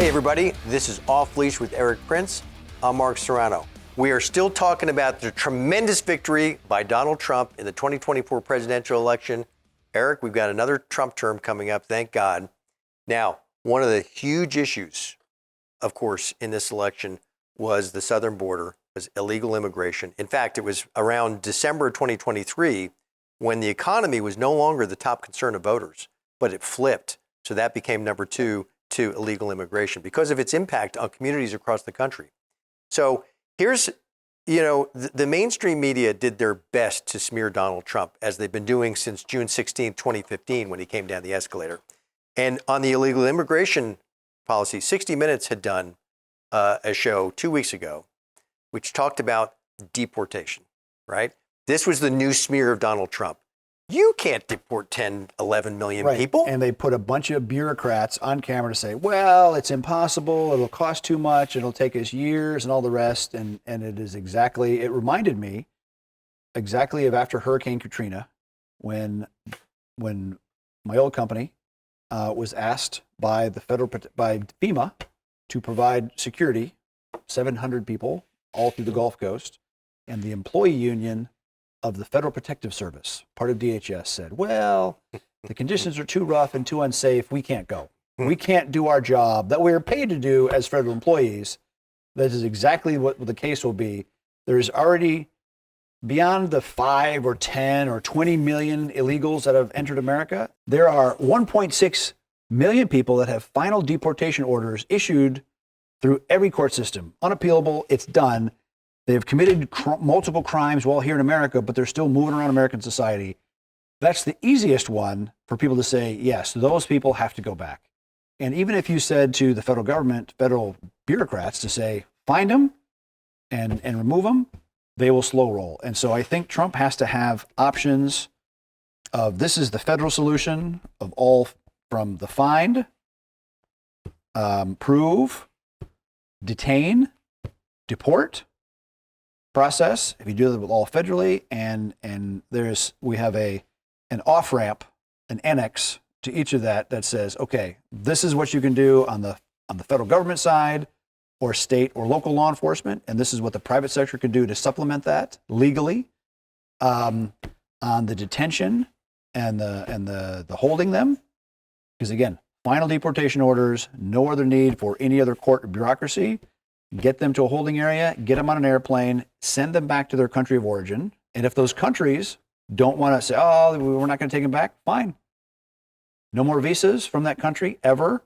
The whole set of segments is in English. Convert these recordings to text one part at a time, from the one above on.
Hey everybody, this is Off Leash with Eric Prince. I'm Mark Serrano. We are still talking about the tremendous victory by Donald Trump in the 2024 presidential election. Eric, we've got another Trump term coming up, thank God. Now, one of the huge issues, of course, in this election was the southern border, was illegal immigration. In fact, it was around December 2023 when the economy was no longer the top concern of voters, but it flipped. So that became number two to illegal immigration because of its impact on communities across the country. So here's, the mainstream media did their best to smear Donald Trump, as they've been doing since June 16, 2015, when he came down the escalator. And on the illegal immigration policy, 60 Minutes had done a show 2 weeks ago, which talked about deportation, right? This was the new smear of Donald Trump. You can't deport 10, 11 million people. And they put a bunch of bureaucrats on camera to say, well, it's impossible. It'll cost too much. It'll take us years and all the rest. And it reminded me exactly of after Hurricane Katrina, when my old company was asked by FEMA to provide security, 700 people all through the Gulf Coast, and the employee union of the Federal Protective Service, part of DHS, said, well, the conditions are too rough and too unsafe. We can't go. We can't do our job that we're paid to do as federal employees. That is exactly what the case will be. There's already, beyond the 5 or 10 or 20 million illegals that have entered America, there are 1.6 million people that have final deportation orders issued through every court system. Unappealable, it's done. They've committed multiple crimes while here in America, but they're still moving around American society. That's the easiest one for people to say, yes, those people have to go back. And even if you said to the federal government, federal bureaucrats to say, find them and remove them, they will slow roll. And so I think Trump has to have options of, this is the federal solution of all, from the find, prove, detain, deport process, if you do it with all federally, and we have an off-ramp, an annex to each of that says, okay, this is what you can do on the federal government side or state or local law enforcement, and this is what the private sector can do to supplement that legally, on the detention and the holding them. Because again, final deportation orders, no other need for any other court or bureaucracy. Get them to a holding area, get them on an airplane, send them back to their country of origin. And if those countries don't want to say, oh, we're not going to take them back, fine. No more visas from that country ever.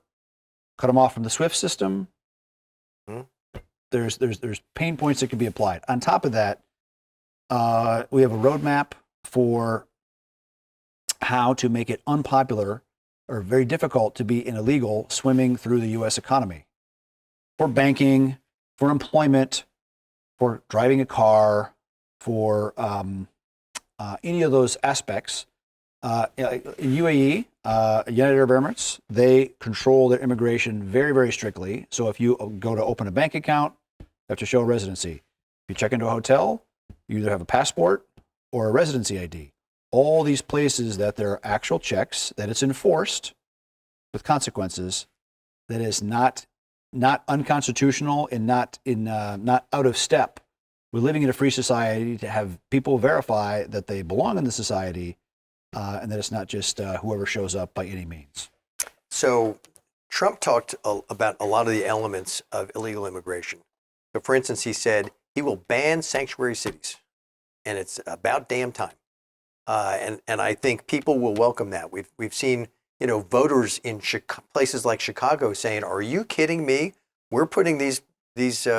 Cut them off from the SWIFT system. There's pain points that can be applied. On top of that, we have a roadmap for how to make it unpopular or very difficult to be an illegal swimming through the U.S. economy. For banking, for employment, for driving a car, for any of those aspects. In UAE, United Arab Emirates, they control their immigration very, very strictly. So if you go to open a bank account, you have to show a residency. If you check into a hotel, you either have a passport or a residency ID. All these places that there are actual checks, that it's enforced with consequences, that is not unconstitutional and not out of step. We're living in a free society to have people verify that they belong in the society, and that it's not just whoever shows up by any means. So Trump talked about a lot of the elements of illegal immigration. So for instance, he said he will ban sanctuary cities, and it's about damn time. And I think people will welcome that. We've seen voters in places like Chicago saying, "Are you kidding me? We're putting these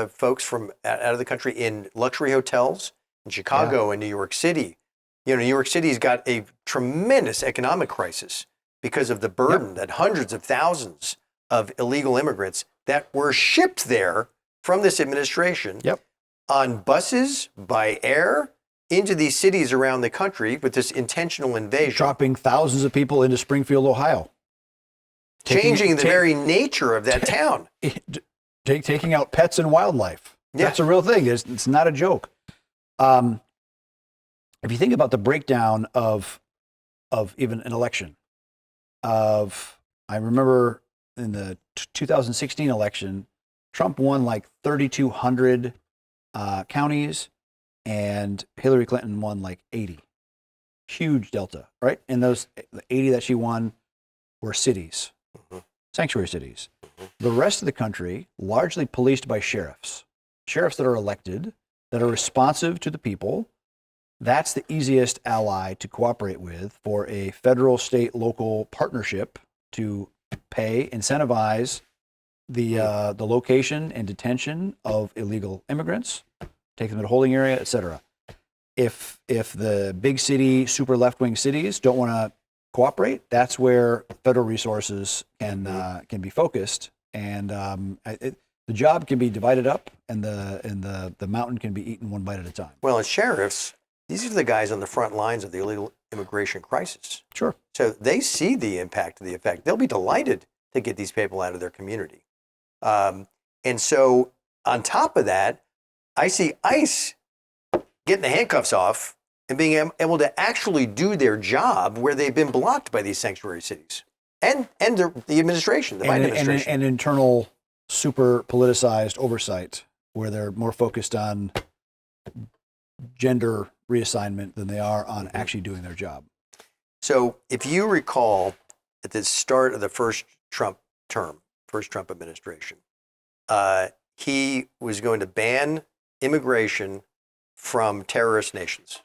folks from out of the country in luxury hotels in Chicago and New York City." New York City's got a tremendous economic crisis because of the burden that hundreds of thousands of illegal immigrants that were shipped there from this administration on buses, by air, into these cities around the country with this intentional invasion. Dropping thousands of people into Springfield, Ohio. Changing the very nature of that town. Taking out pets and wildlife. That's a real thing. It's not a joke. If you think about the breakdown of even an election, I remember 2016 election, Trump won like 3,200 counties, and Hillary Clinton won like 80. Huge delta, right? And the 80 that she won were cities, sanctuary cities. The rest of the country, largely policed by sheriffs that are elected, that are responsive to the people. That's the easiest ally to cooperate with for a federal, state, local partnership to pay, incentivize the location and detention of illegal immigrants, take them to a holding area, et cetera. If the big city, super left-wing cities don't want to cooperate, that's where federal resources can be focused, and the job can be divided up, and the mountain can be eaten one bite at a time. Well, as sheriffs, these are the guys on the front lines of the illegal immigration crisis. Sure. So they see the impact of the effect. They'll be delighted to get these people out of their community. And so on top of that, I see ICE getting the handcuffs off and being able to actually do their job where they've been blocked by these sanctuary cities and the administration, the Biden administration. And internal super politicized oversight where they're more focused on gender reassignment than they are on actually doing their job. So if you recall at the start of the first Trump administration, he was going to ban immigration from terrorist nations.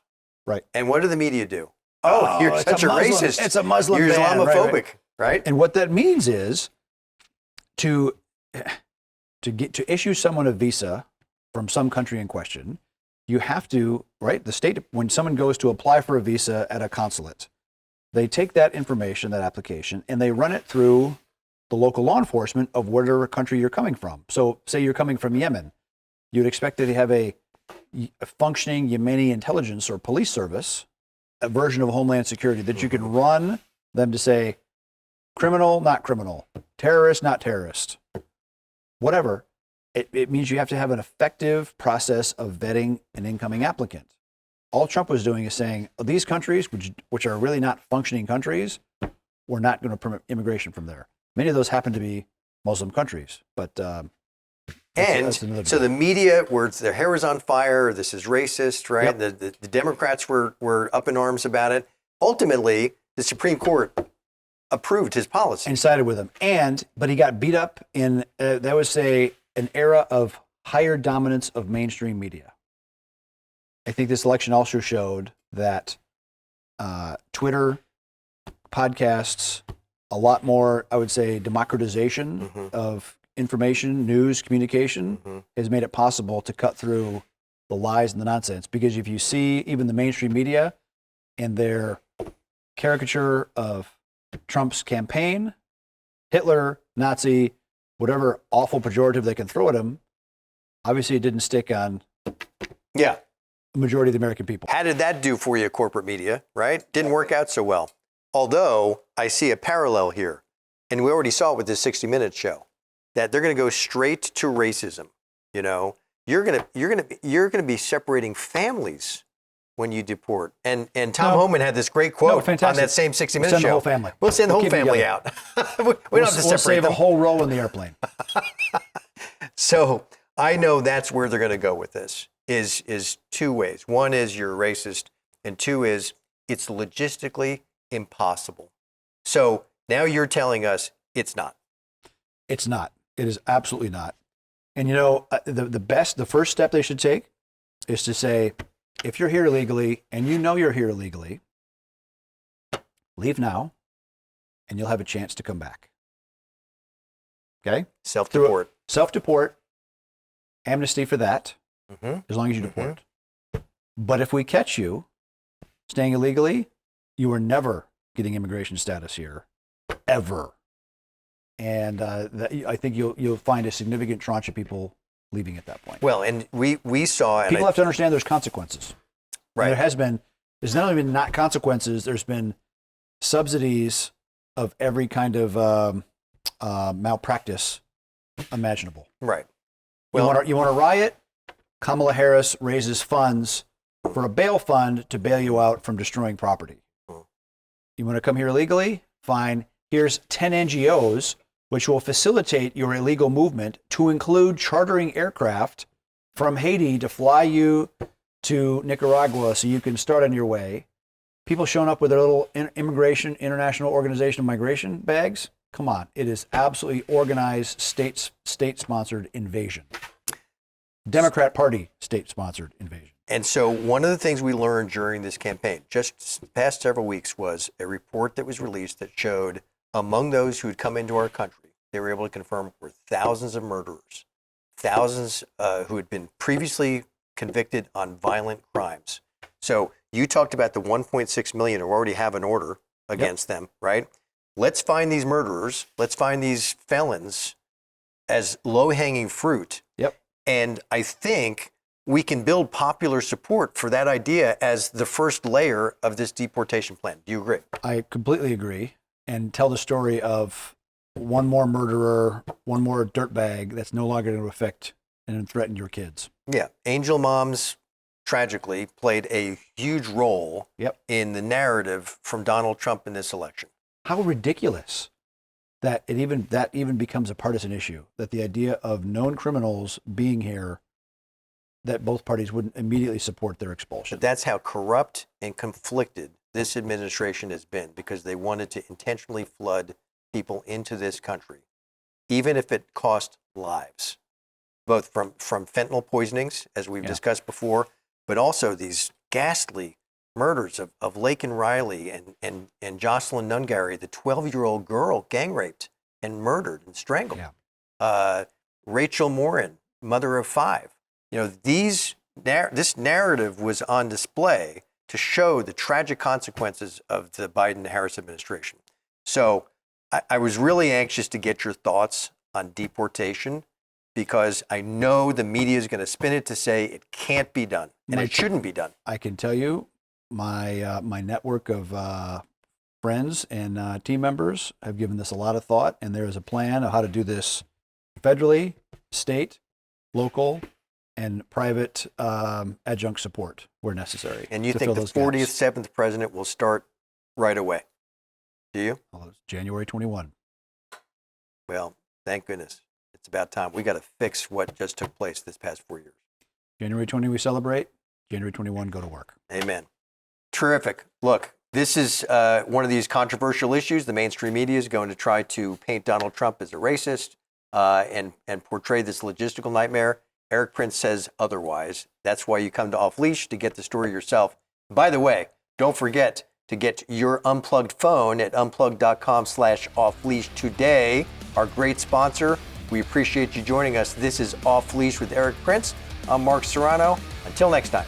Right. And what did the media do? Oh, you're such a racist. It's a Muslim You're ban, Islamophobic, right? And what that means is to issue someone a visa from some country in question, you have to, right? The state, when someone goes to apply for a visa at a consulate, they take that information, that application, and they run it through the local law enforcement of whatever country you're coming from. So say you're coming from Yemen, you'd expect that they have a functioning Yemeni intelligence or police service, a version of Homeland Security that you can run them to say, criminal, not criminal, terrorist, not terrorist, whatever. It means you have to have an effective process of vetting an incoming applicant. All Trump was doing is saying, these countries, which are really not functioning countries, we're not going to permit immigration from there. Many of those happen to be Muslim countries, but and so the media, where their hair is on fire, this is racist, right? Yep. The Democrats were up in arms about it. Ultimately, the Supreme Court approved his policy and sided with him. But he got beat up in that was an era of higher dominance of mainstream media. I think this election also showed that Twitter, podcasts, a lot more, I would say, democratization of information, news, communication has made it possible to cut through the lies and the nonsense. Because if you see even the mainstream media and their caricature of Trump's campaign, Hitler, Nazi, whatever awful pejorative they can throw at him, obviously it didn't stick on the majority of the American people. How did that do for you, corporate media, right? Didn't work out so well. Although I see a parallel here, and we already saw it with this 60 Minutes show, that they're going to go straight to racism. You know, you're going to be separating families when you deport. And Tom Homan had this great quote on that same 60 Minutes show. Send the whole family. We'll send the whole family out. we don't have to separate We'll save them. a whole row in the airplane. So I know that's where they're going to go with this, is two ways. One is you're racist, and two is it's logistically impossible. So now you're telling us it's not. It's not. It is absolutely not. And you know, the first step they should take is to say, if you're here illegally and you know you're here illegally, leave now and you'll have a chance to come back. Okay? Self-deport. Self-deport, amnesty for that, as long as you deport. But if we catch you staying illegally, you are never getting immigration status here, ever. And I think you'll find a significant tranche of people leaving at that point. Well, and we saw... People have to understand there's consequences. Right. And there's not only been not consequences, there's been subsidies of every kind of malpractice imaginable. Right. Well, you want to riot? Kamala Harris raises funds for a bail fund to bail you out from destroying property. You want to come here illegally? Fine. Here's 10 NGOs which will facilitate your illegal movement to include chartering aircraft from Haiti to fly you to Nicaragua so you can start on your way. People showing up with their little immigration, International Organization of Migration bags. Come on, it is absolutely organized state-sponsored invasion. Democrat Party state-sponsored invasion. And so one of the things we learned during this campaign, just the past several weeks, was a report that was released that showed among those who had come into our country, they were able to confirm were thousands of murderers, thousands who had been previously convicted on violent crimes. So you talked about the 1.6 million who already have an order against them, right? Let's find these murderers. Let's find these felons as low-hanging fruit. Yep. And I think we can build popular support for that idea as the first layer of this deportation plan. Do you agree? I completely agree. And tell the story of one more murderer, one more dirtbag that's no longer going to affect and threaten your kids. Yeah. Angel moms, tragically, played a huge role in the narrative from Donald Trump in this election. How ridiculous that that even becomes a partisan issue, that the idea of known criminals being here, that both parties wouldn't immediately support their expulsion. But that's how corrupt and conflicted this administration has been, because they wanted to intentionally flood people into this country, even if it cost lives, both from fentanyl poisonings, as we've discussed before, but also these ghastly murders of Laken Riley and Jocelyn Nungary, the 12-year-old girl gang raped and murdered and strangled. Rachel Morin, mother of 5. You know, this narrative was on display to show the tragic consequences of the Biden-Harris administration. So I was really anxious to get your thoughts on deportation, because I know the media is going to spin it to say it can't be done, and it shouldn't be done. I can tell you, my network of friends and team members have given this a lot of thought, and there is a plan of how to do this federally, state, local, and private adjunct support where necessary. And you think the 47th president will start right away? Do you? Well, it's January 21. Well, thank goodness. It's about time. We got to fix what just took place this past 4 years. January 20 we celebrate. January 21 go to work. Amen. Terrific. Look, this is one of these controversial issues. The mainstream media is going to try to paint Donald Trump as a racist and portray this logistical nightmare. Eric Prince says otherwise. That's why you come to Off Leash, to get the story yourself. By the way, don't forget to get your unplugged phone at unplugged.com/offleash today. Our great sponsor. We appreciate you joining us. This is Off Leash with Eric Prince. I'm Mark Serrano. Until next time.